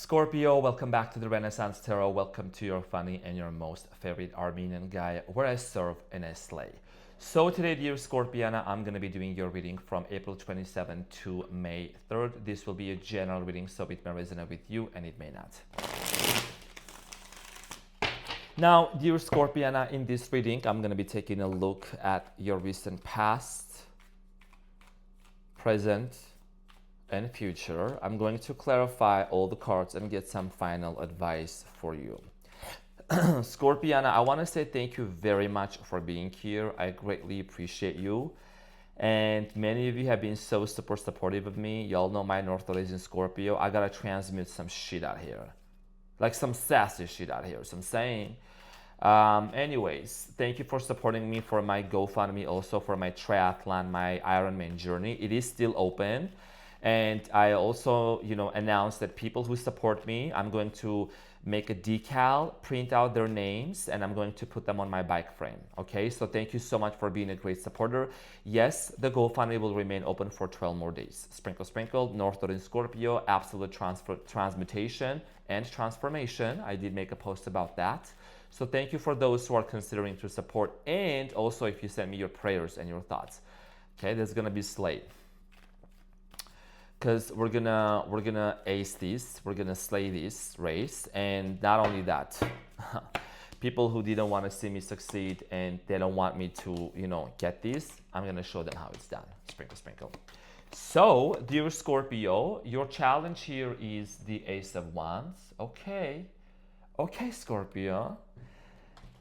Scorpio, welcome back to the Renaissance Tarot. Welcome to your funny and your most favorite Armenian guy, where I serve and I slay. So today, dear Scorpiana, I'm going to be doing your reading from April 27th to May 3rd. This will be a general reading, so it may resonate with you and it may not. Now, dear Scorpiana, in this reading, I'm going to be taking a look at your recent past, present, and future. I'm going to clarify all the cards and get some final advice for you. Scorpiana, I want to say thank you very much for being here. I greatly appreciate you. And many of you have been so super supportive of me. Y'all know my North Node is in Scorpio. I gotta transmute some shit out here. Like some sassy shit out here. So I'm saying. Anyways, thank you for supporting me for my GoFundMe, also for my triathlon, my Ironman journey. It is still open. And I also, announced that people who support me, I'm going to make a decal, print out their names, and I'm going to put them on my bike frame. Okay, so thank you so much for being a great supporter. Yes, the GoFundMe will remain open for 12 more days. Sprinkle, sprinkle, North Node in Scorpio, absolute transmutation and transformation. I did make a post about that. So thank you for those who are considering to support, and also if you send me your prayers and your thoughts. Okay, there's gonna be slay. Because we're gonna ace this, we're gonna slay this race, and not only that, people who didn't want to see me succeed and they don't want me to, get this, I'm gonna show them how it's done. Sprinkle, sprinkle. So, dear Scorpio, your challenge here is the Ace of Wands. Okay, Scorpio.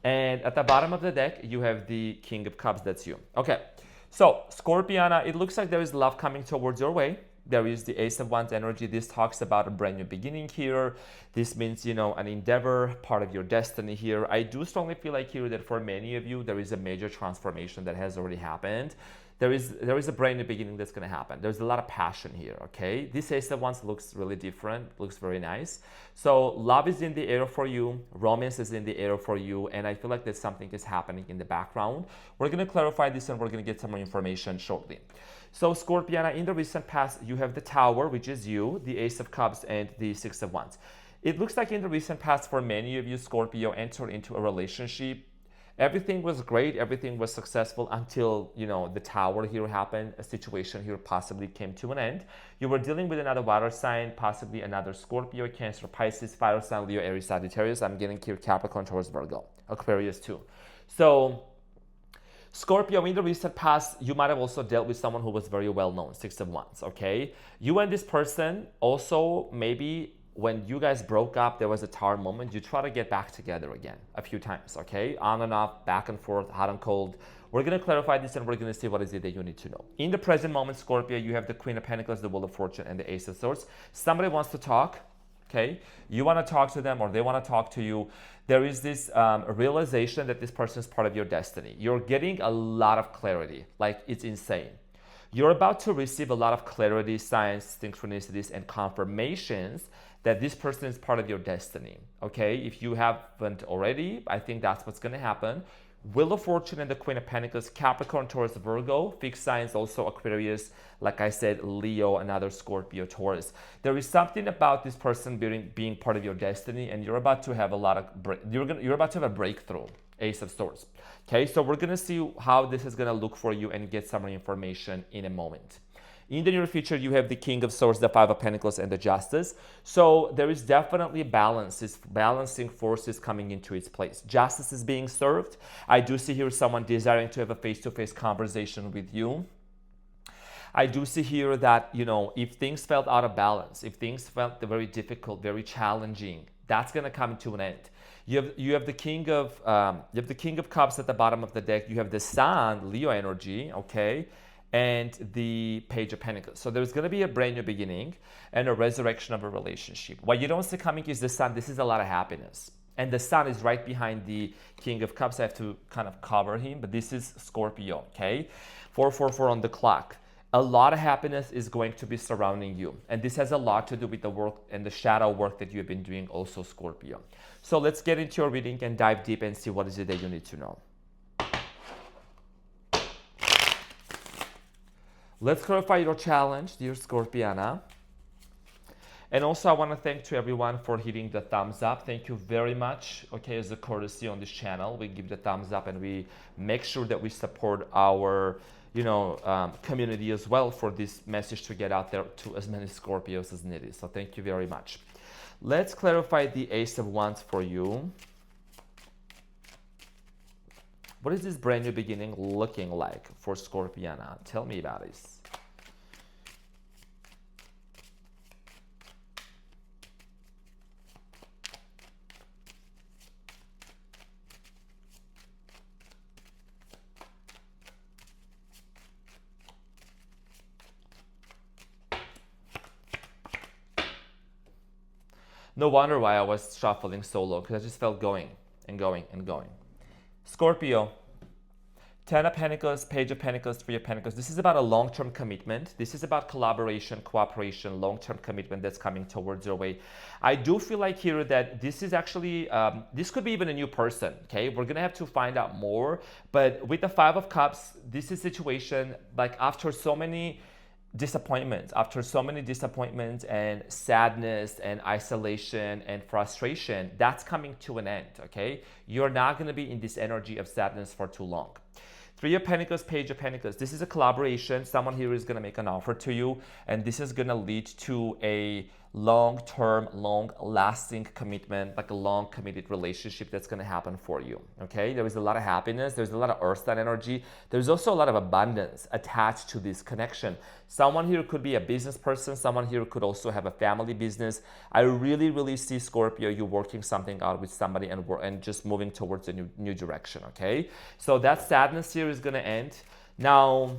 And at the bottom of the deck, you have the King of Cups. That's you. Okay, so Scorpiana, it looks like there is love coming towards your way. There is the Ace of Wands energy. This talks about a brand new beginning here. This means, an endeavor, part of your destiny here. I do strongly feel like here that for many of you, there is a major transformation that has already happened. There is a brand new beginning that's going to happen. There's a lot of passion here, okay? This Ace of Wands looks really different, looks very nice. So love is in the air for you, romance is in the air for you, and I feel like that something is happening in the background. We're going to clarify this and we're going to get some more information shortly. So Scorpiana, in the recent past, you have the Tower, which is you, the Ace of Cups, and the Six of Wands. It looks like in the recent past, for many of you, Scorpio entered into a relationship. Everything was great, everything was successful until, the Tower here happened, a situation here possibly came to an end. You were dealing with another water sign, possibly another Scorpio, Cancer, Pisces, fire sign, Leo, Aries, Sagittarius. I'm getting here Capricorn, Taurus, Virgo, Aquarius too. So Scorpio, in the recent past, you might have also dealt with someone who was very well known, Six of Wands, okay? You and this person also, maybe when you guys broke up, there was a Tower moment. You try to get back together again a few times, okay? On and off, back and forth, hot and cold. We're going to clarify this and we're going to see what is it that you need to know. In the present moment, Scorpio, you have the Queen of Pentacles, the Wheel of Fortune, and the Ace of Swords. Somebody wants to talk, okay? You want to talk to them or they want to talk to you. There is this realization that this person is part of your destiny. You're getting a lot of clarity, like it's insane. You're about to receive a lot of clarity, signs, synchronicities, and confirmations that this person is part of your destiny, okay? If you haven't already, I think that's what's going to happen. Wheel of Fortune and the Queen of Pentacles, Capricorn, Taurus, Virgo, fixed signs, also Aquarius, like I said, Leo, another Scorpio, Taurus. There is something about this person being part of your destiny, and you're about to have you're about to have a breakthrough. Ace of Swords. Okay, so we're gonna see how this is gonna look for you and get some more information in a moment. In the near future, you have the King of Swords, the Five of Pentacles, and the Justice. So there is definitely balancing forces coming into its place. Justice is being served. I do see here someone desiring to have a face-to-face conversation with you. I do see here that, if things felt out of balance, if things felt very difficult, very challenging, that's gonna come to an end. You have the King of Cups at the bottom of the deck. You have the Sun, Leo energy, okay, and the Page of Pentacles. So there's going to be a brand new beginning and a resurrection of a relationship. What you don't see coming is the Sun. This is a lot of happiness. And the Sun is right behind the King of Cups. I have to kind of cover him, but this is Scorpio, okay? 444 on the clock. A lot of happiness is going to be surrounding you. And this has a lot to do with the work and the shadow work that you've been doing also, Scorpio. So let's get into your reading and dive deep and see what is it that you need to know. Let's clarify your challenge, dear Scorpiana. And also I want to thank to everyone for hitting the thumbs up. Thank you very much. Okay, as a courtesy on this channel, we give the thumbs up and we make sure that we support our community as well for this message to get out there to as many Scorpios as needed. So thank you very much. Let's clarify the Ace of Wands for you. What is this brand new beginning looking like for Scorpiana? Tell me about this. No wonder why I was shuffling solo, because I just felt going and going and going. Scorpio, 10 of Pentacles, Page of Pentacles, 3 of Pentacles. This is about a long-term commitment. This is about collaboration, cooperation, long-term commitment that's coming towards your way. I do feel like here that this is actually, this could be even a new person, okay? We're gonna have to find out more. But with the 5 of Cups, this is a situation like after so many disappointments, and sadness and isolation and frustration, that's coming to an end, okay? You're not going to be in this energy of sadness for too long. 3 of Pentacles, Page of Pentacles. This is a collaboration. Someone here is going to make an offer to you, and this is going to lead to a long-term, long-lasting commitment, like a long committed relationship that's going to happen for you, okay? There is a lot of happiness. There's a lot of earth sign energy. There's also a lot of abundance attached to this connection. Someone here could be a business person. Someone here could also have a family business. I really, really see, Scorpio, you working something out with somebody and just moving towards a new direction, okay? So that sadness here is going to end. Now,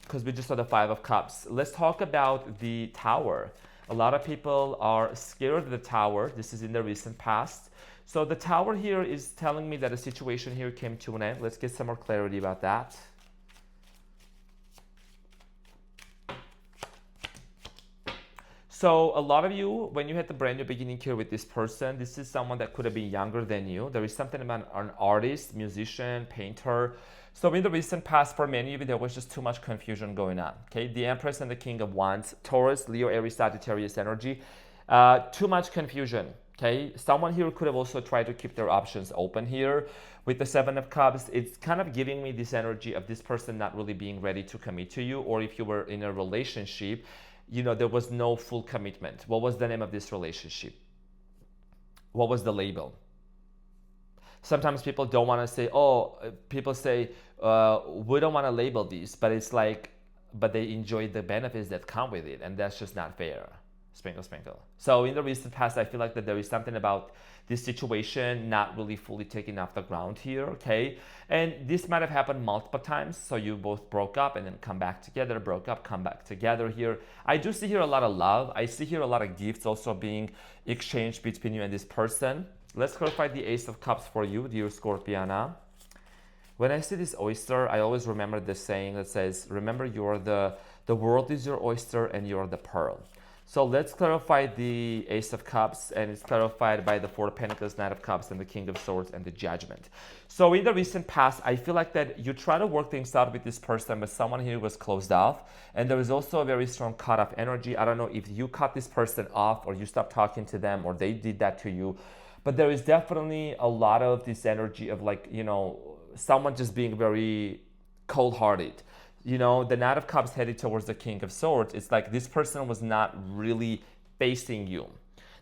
because we just saw the 5 of Cups, let's talk about the Tower. A lot of people are scared of the Tower. This is in the recent past. So the Tower here is telling me that a situation here came to an end. Let's get some more clarity about that. So a lot of you, when you had the brand new beginning here with this person, this is someone that could have been younger than you. There is something about an artist, musician, painter. So in the recent past, for many of you, there was just too much confusion going on, okay? The Empress and the King of Wands, Taurus, Leo, Aries, Sagittarius energy. Too much confusion, okay? Someone here could have also tried to keep their options open here. With the 7 of Cups, it's kind of giving me this energy of this person not really being ready to commit to you, or if you were in a relationship, there was no full commitment. What was the name of this relationship? What was the label? Sometimes people don't want to say, people say, we don't want to label these, but it's like, but they enjoy the benefits that come with it, and that's just not fair. Sprinkle, sprinkle. So in the recent past, I feel like that there is something about this situation not really fully taking off the ground here, okay? And this might have happened multiple times. So you both broke up and then come back together, broke up, come back together here. I do see here a lot of love. I see here a lot of gifts also being exchanged between you and this person. Let's clarify the Ace of Cups for you, dear Scorpiana. When I see this oyster, I always remember this saying that says, remember, you're the world is your oyster and you're the pearl. So let's clarify the Ace of Cups, and it's clarified by the 4 of Pentacles, Knight of Cups, and the King of Swords, and the Judgment. So in the recent past, I feel like that you try to work things out with this person, but someone here was closed off, and there is also a very strong cut-off energy. I don't know if you cut this person off, or you stopped talking to them, or they did that to you, but there is definitely a lot of this energy of someone just being very cold-hearted. The Knight of Cups headed towards the King of Swords. It's like this person was not really facing you.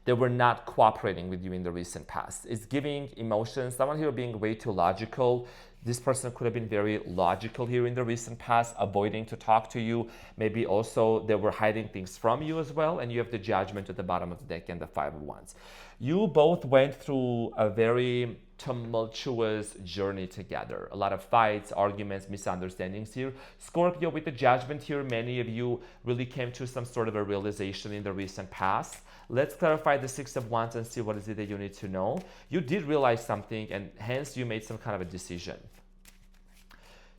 They were not cooperating with you in the recent past. It's giving emotions. Someone here being way too logical. This person could have been very logical here in the recent past, avoiding to talk to you. Maybe also they were hiding things from you as well. And you have the Judgment at the bottom of the deck and the 5 of Wands. You both went through a very tumultuous journey together. A lot of fights, arguments, misunderstandings here. Scorpio, with the Judgment here, many of you really came to some sort of a realization in the recent past. Let's clarify the 6 of Wands and see what is it that you need to know. You did realize something, and hence you made some kind of a decision.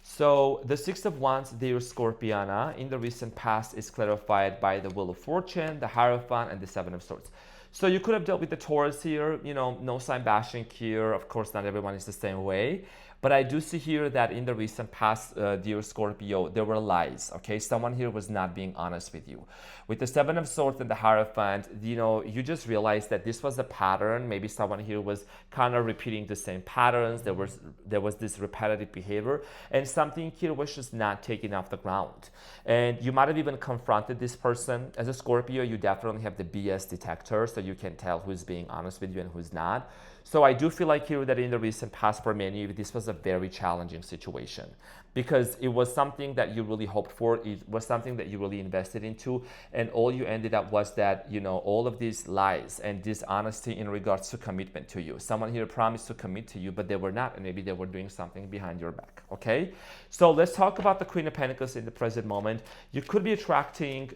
So the 6 of Wands, dear Scorpiana, in the recent past is clarified by the Wheel of Fortune, the Hierophant, and the 7 of Swords. So you could have dealt with the Taurus here, no sign bashing here. Of course, not everyone is the same way. But I do see here that in the recent past, dear Scorpio, there were lies, okay? Someone here was not being honest with you. With the Seven of Swords and the Hierophant, you just realized that this was a pattern. Maybe someone here was kind of repeating the same patterns. There was this repetitive behavior, and something here was just not taken off the ground. And you might have even confronted this person. As a Scorpio, you definitely have the BS detector, so you can tell who's being honest with you and who's not. So I do feel like here that in the recent past for many of you, this was a very challenging situation, because it was something that you really hoped for. It was something that you really invested into, and all you ended up was that, all of these lies and dishonesty in regards to commitment to you. Someone here promised to commit to you, but they were not, and maybe they were doing something behind your back, okay? So let's talk about the Queen of Pentacles in the present moment. You could be attracting,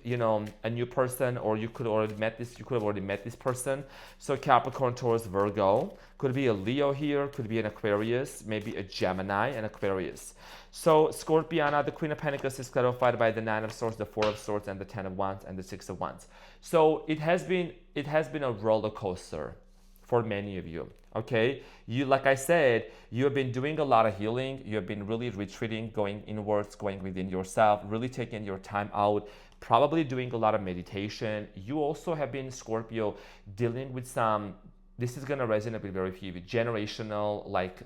a new person, or you could have already met this person. So Capricorn, Taurus, Virgo. Could be a Leo here, could be an Aquarius, maybe a Gemini and Aquarius. So Scorpiana, the Queen of Pentacles is clarified by the Nine of Swords, the Four of Swords, and the Ten of Wands, and the Six of Wands. So it has been a roller coaster for many of you. Okay, like I said, you have been doing a lot of healing. You have been really retreating, going inwards, going within yourself, really taking your time out, probably doing a lot of meditation. You also have been, Scorpio, dealing with some, this is going to resonate with very few, generational, like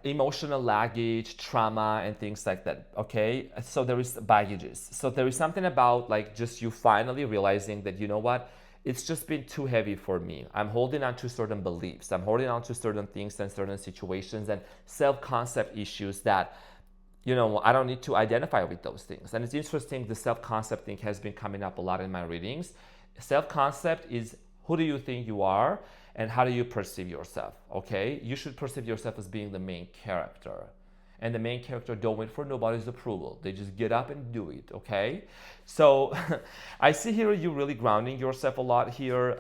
emotional luggage, trauma, and things like that, okay? So there is baggages. So there is something about just you finally realizing that, you know what? It's just been too heavy for me. I'm holding on to certain beliefs. I'm holding on to certain things and certain situations and self-concept issues that, I don't need to identify with those things. And it's interesting, the self-concept thing has been coming up a lot in my readings. Self-concept is, who do you think you are and how do you perceive yourself, okay? You should perceive yourself as being the main character. And the main character don't wait for nobody's approval. They just get up and do it, okay? So I see here you really grounding yourself a lot here.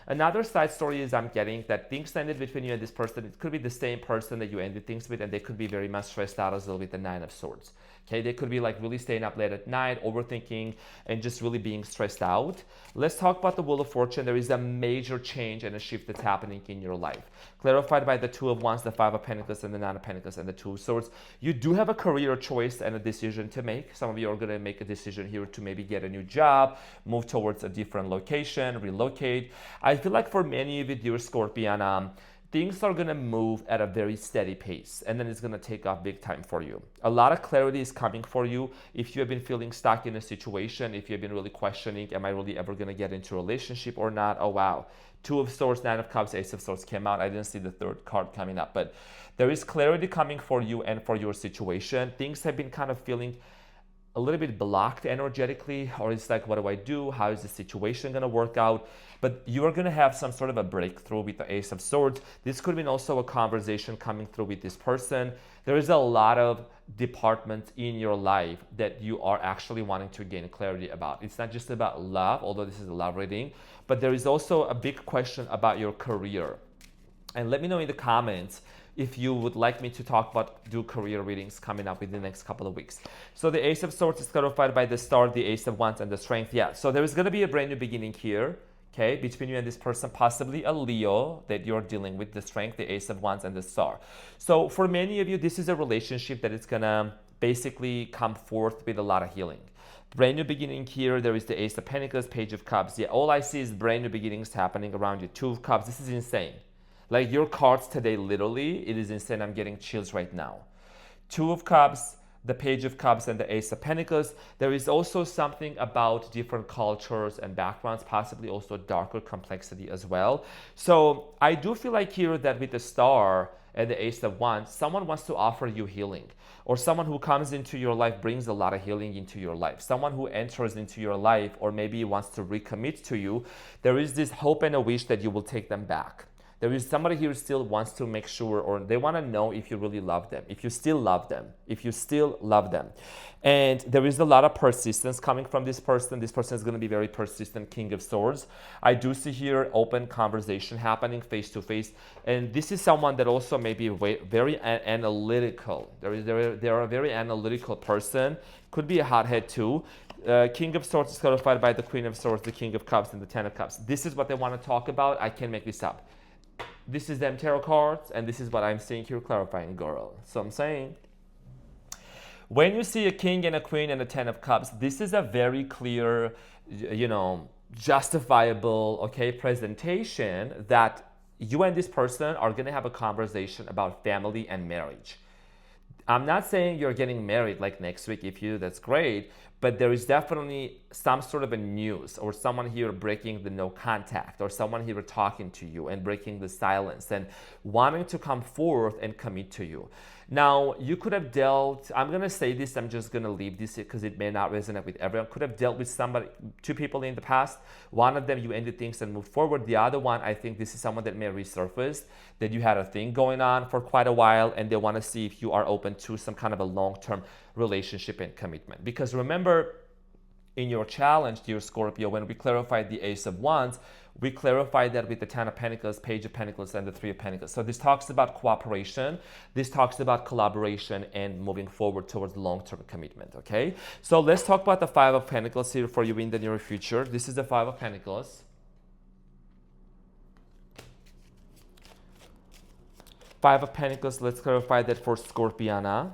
Another side story is I'm getting that things ended between you and this person. It could be the same person that you ended things with, and they could be very much stressed out as well with the Nine of Swords. Okay, they could be really staying up late at night, overthinking, and just really being stressed out. Let's talk about the Wheel of Fortune. There is a major change and a shift that's happening in your life. Clarified by the Two of Wands, the Five of Pentacles, and the Nine of Pentacles, and the Two of Swords. You do have a career choice and a decision to make. Some of you are going to make a decision here to maybe get a new job, move towards a different location, relocate. I feel like for many of you, dear Scorpion, things are going to move at a very steady pace, and then it's going to take off big time for you. A lot of clarity is coming for you. If you have been feeling stuck in a situation, if you have been really questioning, am I really ever going to get into a relationship or not? Oh, wow. Two of Swords, Nine of Cups, Ace of Swords came out. I didn't see the third card coming up, but there is clarity coming for you and for your situation. Things have been kind of feeling a little bit blocked energetically, or it's like, what do I do? How is the situation going to work out? But you are going to have some sort of a breakthrough with the Ace of Swords. This could be also a conversation coming through with this person. There is a lot of departments in your life that you are actually wanting to gain clarity about. It's not just about love, although this is a love reading, but there is also a big question about your career. And let me know in the comments if you would like me to do career readings coming up within the next couple of weeks. So the Ace of Swords is clarified by the Star, the Ace of Wands, and the Strength. Yeah, so there is going to be a brand new beginning here, okay, between you and this person, possibly a Leo that you're dealing with, the Strength, the Ace of Wands, and the Star. So for many of you, this is a relationship that is going to basically come forth with a lot of healing. Brand new beginning here. There is the Ace of Pentacles, Page of Cups. Yeah, all I see is brand new beginnings happening around you. Two of Cups. This is insane. Like your cards today, literally, it is insane. I'm getting chills right now. Two of Cups, the Page of Cups, and the Ace of Pentacles. There is also something about different cultures and backgrounds, possibly also darker complexity as well. So I do feel like here that with the Star and the Ace of Wands, someone wants to offer you healing, or someone who comes into your life brings a lot of healing into your life. Someone who enters into your life, or maybe wants to recommit to you, there is this hope and a wish that you will take them back. There is somebody here who still wants to make sure, or they want to know if you really love them, if you still love them, if you still love them. And there is a lot of persistence coming from this person. This person is going to be very persistent, King of Swords. I do see here open conversation happening face to face. And this is someone that also may be very analytical. They are a very analytical person. Could be a hothead too. King of Swords is clarified by the Queen of Swords, the King of Cups, and the Ten of Cups. This is what they want to talk about. I can't make this up. This is them tarot cards, and this is what I'm seeing here, clarifying, girl. So I'm saying, when you see a king and a queen and a 10 of cups, this is a very clear, justifiable, okay, presentation that you and this person are going to have a conversation about family and marriage. I'm not saying you're getting married like next week. If you do, that's great. But there is definitely some sort of a news, or someone here breaking the no contact, or someone here talking to you and breaking the silence and wanting to come forth and commit to you. Now, you could have dealt, I'm going to say this, I'm just going to leave this because it may not resonate with everyone. Could have dealt with somebody, two people in the past. One of them, you ended things and moved forward. The other one, I think this is someone that may resurface, that you had a thing going on for quite a while, and they want to see if you are open to some kind of a long-term relationship and commitment. Because remember, in your challenge, dear Scorpio, when we clarified the Ace of Wands, we clarified that with the Ten of Pentacles, Page of Pentacles, and the Three of Pentacles. So this talks about cooperation, this talks about collaboration and moving forward towards long-term commitment, okay? So let's talk about the Five of Pentacles here for you in the near future. This is the Five of Pentacles. Five of Pentacles, let's clarify that for Scorpiana.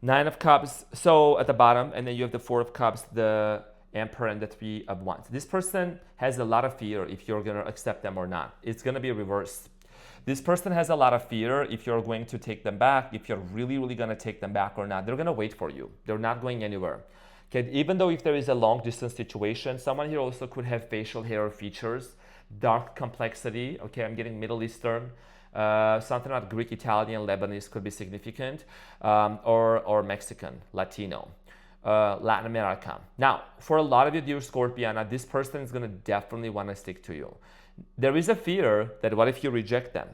Nine of Cups, so at the bottom, and then you have the Four of Cups, the Emperor, and the Three of Wands. This person has a lot of fear if you're going to accept them or not. It's going to be reversed. This person has a lot of fear if you're going to take them back, if you're really, really going to take them back or not. They're going to wait for you. They're not going anywhere. Okay, even though if there is a long distance situation, someone here also could have facial hair features, dark complexity. Okay, I'm getting Middle Eastern. Something like Greek, Italian, Lebanese could be significant, or Mexican, Latino, Latin America. Now, for a lot of you, dear Scorpiana, this person is going to definitely want to stick to you. There is a fear that what if you reject them?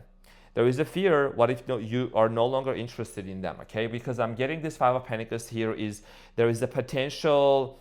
There is a fear, what if you are no longer interested in them, okay? Because I'm getting this Five of Pentacles here is, there is a potential.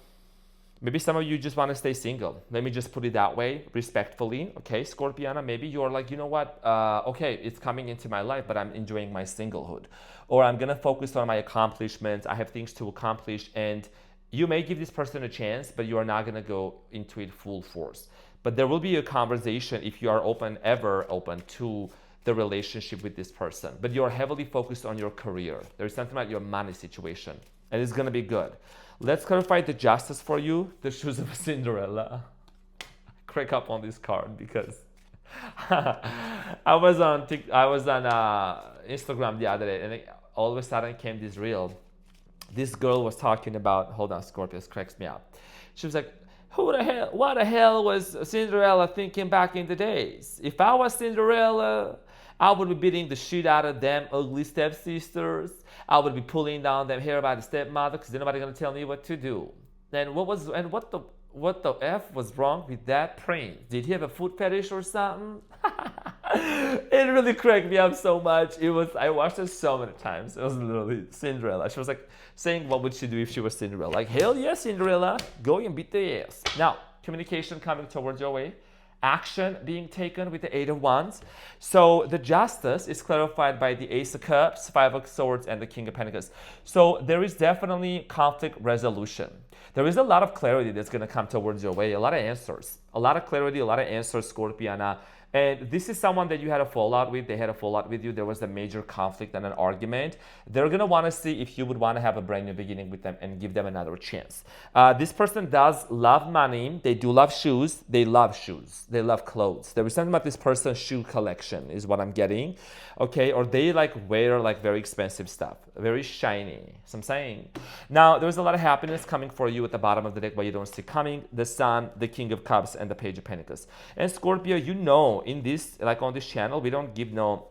Maybe some of you just want to stay single. Let me just put it that way, respectfully. Okay, Scorpiana, maybe you're like, you know what? Okay, it's coming into my life, but I'm enjoying my singlehood. Or I'm going to focus on my accomplishments. I have things to accomplish. And you may give this person a chance, but you are not going to go into it full force. But there will be a conversation if you are ever open to the relationship with this person. But you're heavily focused on your career. There's something about your money situation. And it's going to be good. Let's clarify the Justice for you, the Shoes of Cinderella. Crack up on this card because I was on Instagram the other day, and all of a sudden came this reel. This girl was talking about, hold on, Scorpio, cracks me up. She was like, what the hell was Cinderella thinking back in the days? If I was Cinderella, I would be beating the shit out of them ugly stepsisters. I would be pulling down them hair by the stepmother because nobody gonna tell me what to do. Then what the F was wrong with that prince? Did he have a foot fetish or something? It really cracked me up so much. I watched it so many times. It was literally Cinderella. She was like saying what would she do if she was Cinderella? Like, hell yes, Cinderella, go and beat the ass. Now, communication coming towards your way. Action being taken with the Eight of Wands. So the Justice is clarified by the Ace of Cups, Five of Swords, and the King of Pentacles. So there is definitely conflict resolution. There is a lot of clarity that's going to come towards your way, a lot of answers, a lot of clarity, a lot of answers, Scorpiana. And this is someone that you had a fallout with. They had a fallout with you. There was a major conflict and an argument. They're going to want to see if you would want to have a brand new beginning with them and give them another chance. This person does love money. They do love shoes. They love shoes. They love clothes. There is something about this person's shoe collection is what I'm getting. Okay, or they like wear like very expensive stuff, very shiny. So I'm saying. Now, there's a lot of happiness coming for you at the bottom of the deck, but you don't see coming. The Sun, the King of Cups, and the Page of Pentacles. And Scorpio, you know, in this, like on this channel, we don't give no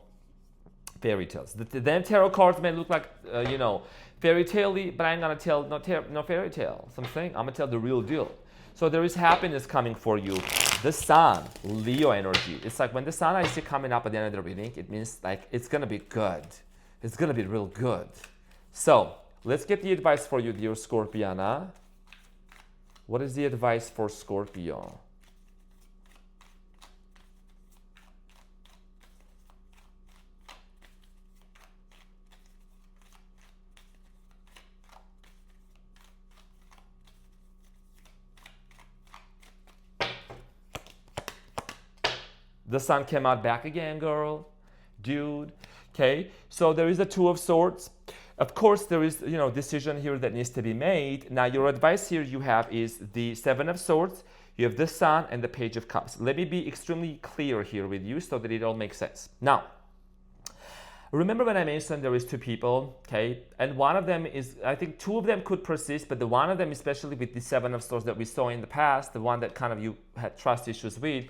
fairy tales. The tarot cards may look like, fairy tale-y, but I'm gonna tell no fairy tale. So I'm saying I'm gonna tell the real deal. So there is happiness coming for you. The Sun, Leo energy. It's like when the Sun I see coming up at the end of the reading, it means like it's gonna be good. It's gonna be real good. So let's get the advice for you, dear Scorpiana. What is the advice for Scorpio? The sun came out back again, girl, dude. Okay, so there is a Two of Swords. Of course, there is, decision here that needs to be made. Now, your advice here you have is the Seven of Swords, you have the Sun, and the Page of Cups. Let me be extremely clear here with you so that it all makes sense. Now, remember when I mentioned there is two people, okay? And one of them is, I think two of them could persist, but the one of them, especially with the Seven of Swords that we saw in the past, the one that kind of you had trust issues with,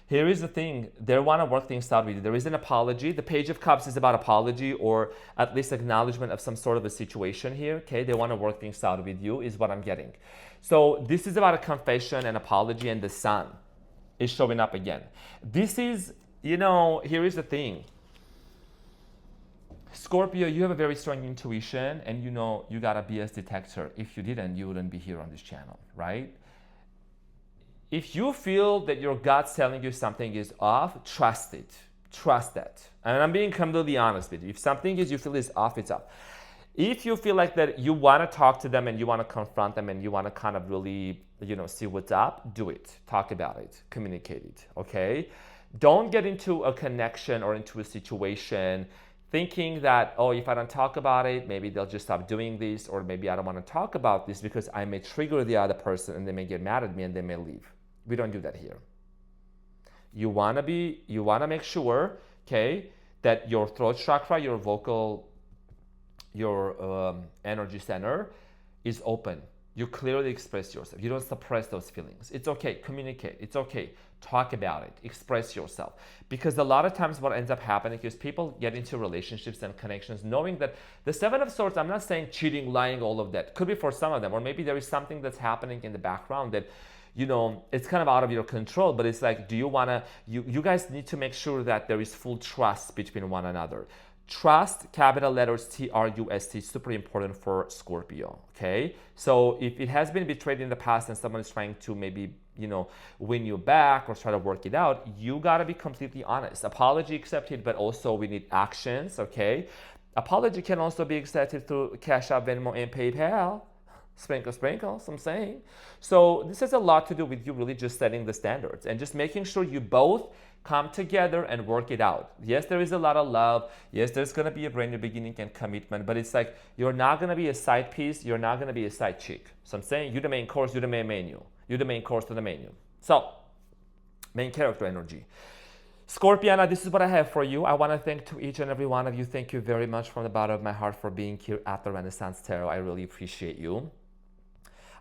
here is the thing, they want to work things out with you. There is an apology. The Page of Cups is about apology or at least acknowledgement of some sort of a situation here, okay? They want to work things out with you is what I'm getting. So this is about a confession and apology, and the Sun is showing up again. This is, here is the thing. Scorpio, you have a very strong intuition, and you got a BS detector. If you didn't, you wouldn't be here on this channel, right? If you feel that your gut's telling you something is off, trust it. Trust that. And I'm being completely honest with you. If something you feel is off, it's off. If you feel like that you want to talk to them and you want to confront them and you want to kind of really, see what's up, do it. Talk about it. Communicate it, okay? Don't get into a connection or into a situation thinking that, oh, if I don't talk about it, maybe they'll just stop doing this, or maybe I don't want to talk about this because I may trigger the other person and they may get mad at me and they may leave. We don't do that here. You wanna make sure, okay, that your throat chakra, your vocal, your energy center is open. You clearly express yourself. You don't suppress those feelings. It's okay, communicate. It's okay, talk about it, express yourself. Because a lot of times what ends up happening is people get into relationships and connections knowing that the Seven of Swords, I'm not saying cheating, lying, all of that. Could be for some of them, or maybe there is something that's happening in the background that it's kind of out of your control, but it's like, do you want to, you guys need to make sure that there is full trust between one another. Trust, capital letters TRUST, super important for Scorpio, okay? So if it has been betrayed in the past and someone is trying to maybe, win you back or try to work it out, you got to be completely honest. Apology accepted, but also we need actions, okay? Apology can also be accepted through CashApp, Venmo, and PayPal. Sprinkles, I'm saying. So this has a lot to do with you really just setting the standards and just making sure you both come together and work it out. Yes, there is a lot of love. Yes, there's going to be a brand new beginning and commitment, but it's like you're not going to be a side piece. You're not going to be a side chick. So I'm saying you're the main course, you're the main menu. You're the main course to the menu. So, main character energy. Scorpiana, this is what I have for you. I want to thank to each and every one of you. Thank you very much from the bottom of my heart for being here at the Renaissance Tarot. I really appreciate you.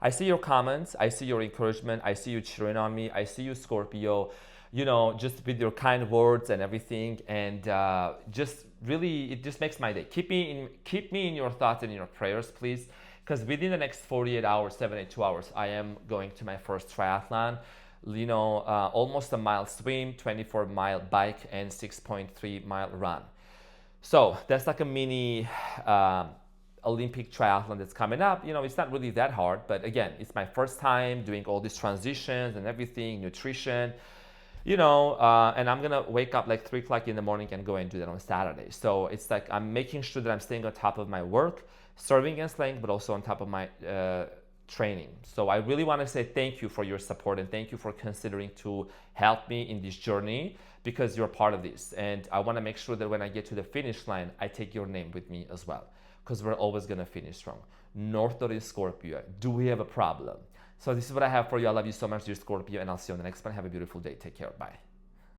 I see your comments, I see your encouragement, I see you cheering on me, I see you, Scorpio, just with your kind words and everything, and just really, it just makes my day. Keep me in your thoughts and in your prayers, please, because within the next 48 hours, 72 hours, I am going to my first triathlon, almost a mile swim, 24-mile bike, and 6.3-mile run. So that's like a mini Olympic triathlon that's coming up. It's not really that hard, but again, it's my first time doing all these transitions and everything, nutrition, and I'm gonna wake up like 3 o'clock in the morning and go and do that on Saturday. So it's like I'm making sure that I'm staying on top of my work, serving and slaying, but also on top of my training. So I really want to say thank you for your support and thank you for considering to help me in this journey, because you're part of this. And I want to make sure that when I get to the finish line, I take your name with me as well, because we're always going to finish strong. North Node is Scorpio. Do we have a problem? So this is what I have for you. I love you so much, dear Scorpio, and I'll see you on the next one. Have a beautiful day. Take care. Bye.